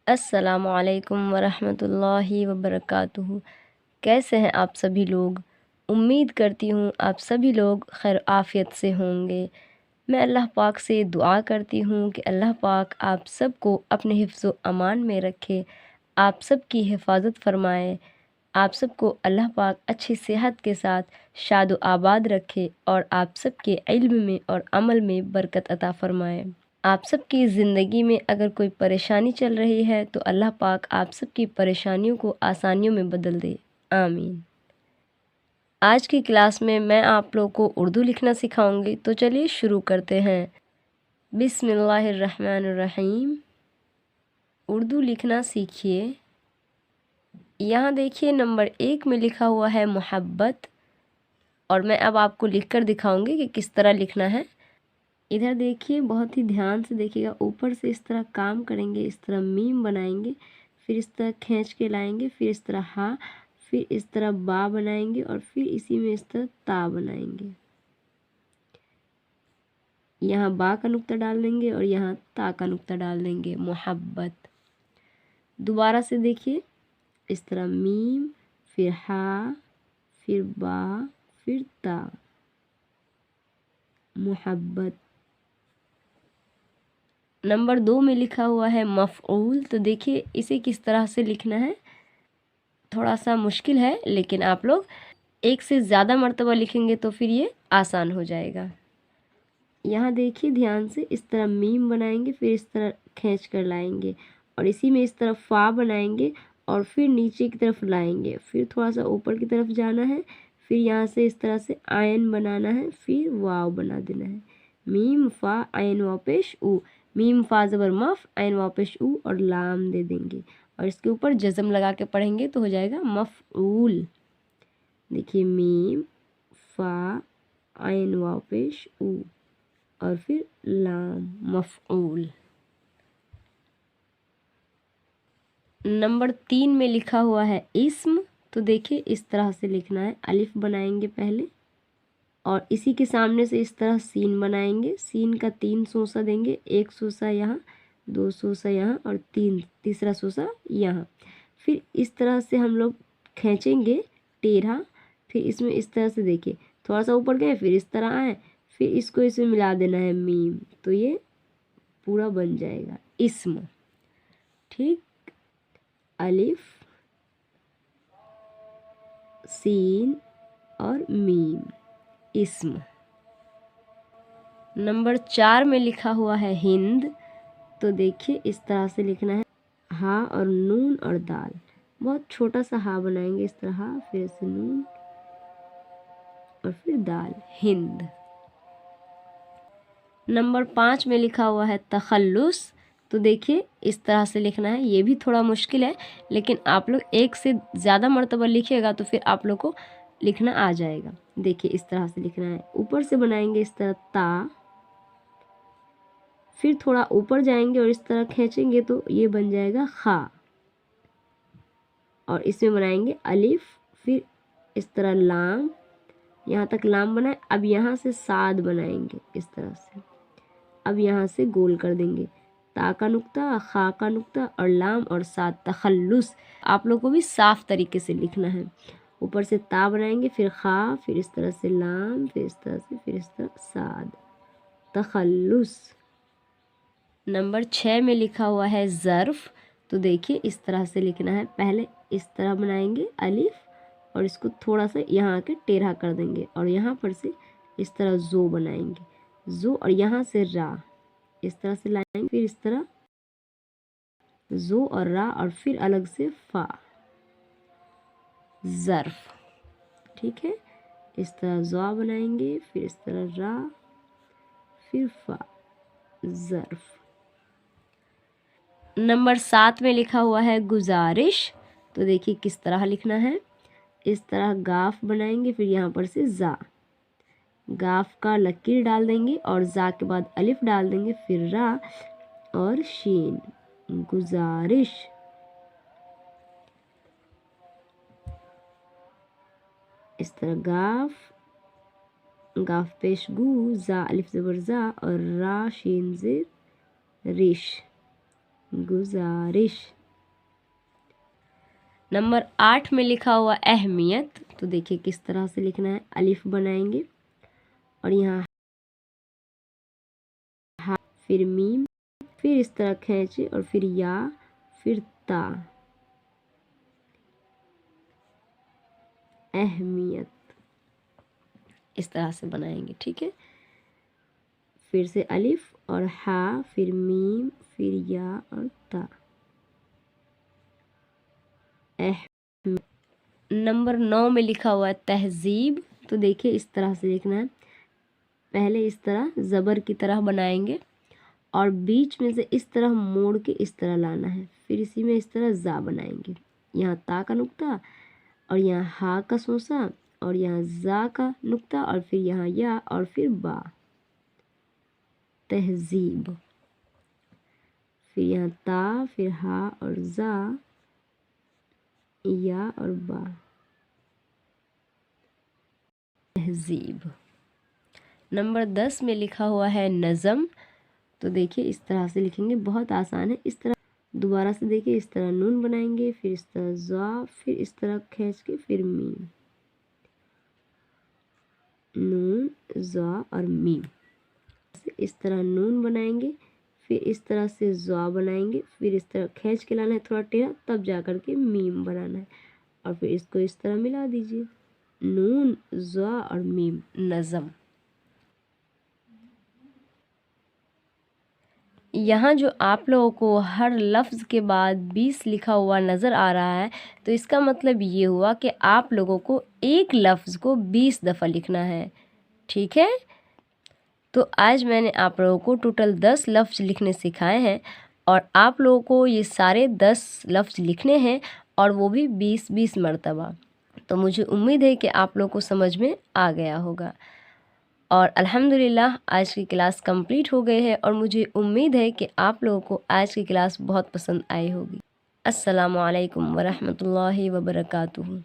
अस्सलामु अलैकुम वरहमतुल्लाहि वबरकातुहू। कैसे हैं आप सभी लोग? उम्मीद करती हूँ आप सभी लोग खैर आफ़ियत से होंगे। मैं अल्लाह पाक से दुआ करती हूँ कि अल्लाह पाक आप सबको अपने हिफ्ज़ व अमान में रखे, आप सब की हिफाजत फ़रमाए, आप सबको अल्लाह पाक अच्छी सेहत के साथ शाद व आबाद रखे और आप सबके इल्म में और अमल में बरकत अता फ़रमाए। आप सबकी ज़िंदगी में अगर कोई परेशानी चल रही है तो अल्लाह पाक आप सबकी परेशानियों को आसानियों में बदल दे, आमीन। आज की क्लास में मैं आप लोगों को उर्दू लिखना सिखाऊंगी, तो चलिए शुरू करते हैं। बिस्मिल्लाहिर्रहमानिर्रहीम। उर्दू लिखना सीखिए। यहाँ देखिए नंबर 1 में लिखा हुआ है मोहब्बत, और मैं अब आपको लिखकर दिखाऊंगी कि किस तरह लिखना है। इधर देखिए, बहुत ही ध्यान से देखिएगा। ऊपर से इस तरह काम करेंगे, इस तरह मीम बनाएंगे, फिर इस तरह खींच के लाएंगे, फिर इस तरह हा, फिर इस तरह बा बनाएंगे और फिर इसी में इस तरह ता बनाएंगे। यहाँ बा का नुक्ता डाल देंगे और यहाँ ता का नुक्ता डाल देंगे, मोहब्बत। दोबारा से देखिए, इस तरह मीम, फिर हा, फिर बा, फिर ता, मोहब्बत। नंबर 2 में लिखा हुआ है मफ़ऊल, तो देखिए इसे किस तरह से लिखना है। थोड़ा सा मुश्किल है, लेकिन आप लोग एक से ज़्यादा मर्तबा लिखेंगे तो फिर ये आसान हो जाएगा। यहाँ देखिए ध्यान से, इस तरह मीम बनाएंगे, फिर इस तरह खींच कर लाएंगे और इसी में इस तरफ फ़ा बनाएंगे और फिर नीचे की तरफ लाएंगे, फिर थोड़ा सा ऊपर की तरफ जाना है, फिर यहाँ से इस तरह से आयन बनाना है, फिर वाव बना देना है। मीम फ़ा आयन वाव पेश ऊ, मीम फ़ा ज़बर मफ़ आयन वाव पेश ऊ और लाम दे देंगे और इसके ऊपर जज़म लगा के पढ़ेंगे तो हो जाएगा मफ़ऊल। देखिए मीम फ़ा आयन वाव पेश ऊ और फिर लाम, मफ़ऊल। नंबर 3 में लिखा हुआ है इस्म, तो देखिए इस तरह से लिखना है। अलिफ बनाएंगे पहले और इसी के सामने से इस तरह सीन बनाएंगे। सीन का 3 सोसा देंगे, 1 सोसा यहाँ, 2 सोसा यहाँ और तीसरा सोसा यहाँ। फिर इस तरह से हम लोग खींचेंगे टेढ़ा, फिर इसमें इस तरह से देखिए थोड़ा सा ऊपर गए, फिर इस तरह आए, फिर इसको इसमें मिला देना है मीम, तो ये पूरा बन जाएगा इस्म। ठीक, अलिफ, सीन और मीम, इस्म। नंबर 4 में लिखा हुआ है हिंद, तो देखिए इस तरह से लिखना है। हा और नून और दाल, बहुत छोटा सा हा बनाएंगे, इस तरह हा, फिर से नून और फिर दाल, हिंद। नंबर 5 में लिखा हुआ है तखल्लुस, तो देखिए इस तरह से लिखना है। ये भी थोड़ा मुश्किल है, लेकिन आप लोग एक से ज़्यादा मर्तबा लिखिएगा तो फिर आप लोग को लिखना आ जाएगा। देखिए इस तरह से लिखना है। ऊपर से बनाएंगे इस तरह ता, फिर थोड़ा ऊपर जाएंगे और इस तरह खींचेंगे तो ये बन जाएगा खा, और इसमें बनाएंगे अलिफ, फिर इस तरह लाम, यहाँ तक लाम बनाए। अब यहाँ से साद बनाएंगे इस तरह से, अब यहाँ से गोल कर देंगे, ता का नुक्ता, खा का नुक्ता और लाम और साद, तखल्लुस। आप लोग को भी साफ तरीके से लिखना है। ऊपर से ता बनाएंगे, फिर खा, फिर इस तरह से लाम, फिर इस तरह से, फिर इस तरह साद, तखल्लुस। नंबर 6 में लिखा हुआ है ज़र्फ़, तो देखिए इस तरह से लिखना है। पहले इस तरह बनाएंगे अलिफ और इसको थोड़ा सा यहाँ आके टेढ़ा कर देंगे और यहाँ पर से इस तरह ज़ो बनाएंगे, ज़ो, और यहाँ से रा, इस तरह से लाएंगे, फिर इस तरह ज़ो और रा और फिर अलग से फ़ा, ज़र्फ़। ठीक है, इस तरह ज़ा बनाएंगे, फिर इस तरह रा, फिर फ़ा, ज़र्फ़। नंबर 7 में लिखा हुआ है गुजारिश, तो देखिए किस तरह लिखना है। इस तरह गाफ बनाएंगे, फिर यहाँ पर से ज़ा, गाफ का लकीर डाल देंगे और ज़ा के बाद अलिफ डाल देंगे, फिर रा और शीन, गुजारिश। इस तरह गाफ, गाफ पेश गु, ज़ा अलिफ ज़बर ज़ा और रा शीन ज़ेर रिश, गुजारिश। नंबर 8 में लिखा हुआ अहमियत, तो देखिए किस तरह से लिखना है। अलिफ बनाएंगे और यहाँ हा, फिर मीम, फिर इस तरह खींचे और फिर या, फिर ता। अहमियत इस तरह से बनाएंगे, ठीक है। फिर से अलिफ और हा, फिर मीम, फिर या और ता। नंबर 9 में लिखा हुआ है तहजीब, तो देखिए इस तरह से लिखना है। पहले इस तरह ज़बर की तरह बनाएंगे और बीच में से इस तरह मोड़ के इस तरह लाना है। फिर इसी में इस तरह जा बनाएंगे, यहाँ ता का नुक्ता और यहाँ हा का सोसा और यहाँ जा का नुक्ता और फिर यहाँ या और फिर बा। तहजीब, फिर यहाँ ता, फिर हा और जा, या और बा। तहजीब। नंबर 10 में लिखा हुआ है नज़म, तो देखिए इस तरह से लिखेंगे, बहुत आसान है। इस तरह दोबारा से देखिए, इस तरह नून बनाएंगे, फिर इस तरह जा, फिर इस तरह खींच के फिर मीम, नून जा और मीम। इस तरह नून बनाएंगे, फिर इस तरह से जा बनाएंगे, फिर इस तरह खींच के लाना है थोड़ा टेढ़ा, तब जा कर के मीम बनाना है और फिर इसको इस तरह मिला दीजिए, नून जा और मीम, नज़म। यहाँ जो आप लोगों को हर लफ्ज़ के बाद 20 लिखा हुआ नज़र आ रहा है, तो इसका मतलब ये हुआ कि आप लोगों को एक लफ्ज़ को 20 दफ़ा लिखना है, ठीक है। तो आज मैंने आप लोगों को टोटल 10 लफ्ज़ लिखने सिखाए हैं और आप लोगों को ये सारे 10 लफ्ज़ लिखने हैं और वो भी 20-20 मरतबा। तो मुझे उम्मीद है कि आप लोगों को समझ में आ गया होगा और अल्हम्दुलिल्लाह आज की क्लास कंप्लीट हो गई है और मुझे उम्मीद है कि आप लोगों को आज की क्लास बहुत पसंद आई होगी। अस्सलामु अलैकुम वरहमतुल्लाहि वबरकातुहू।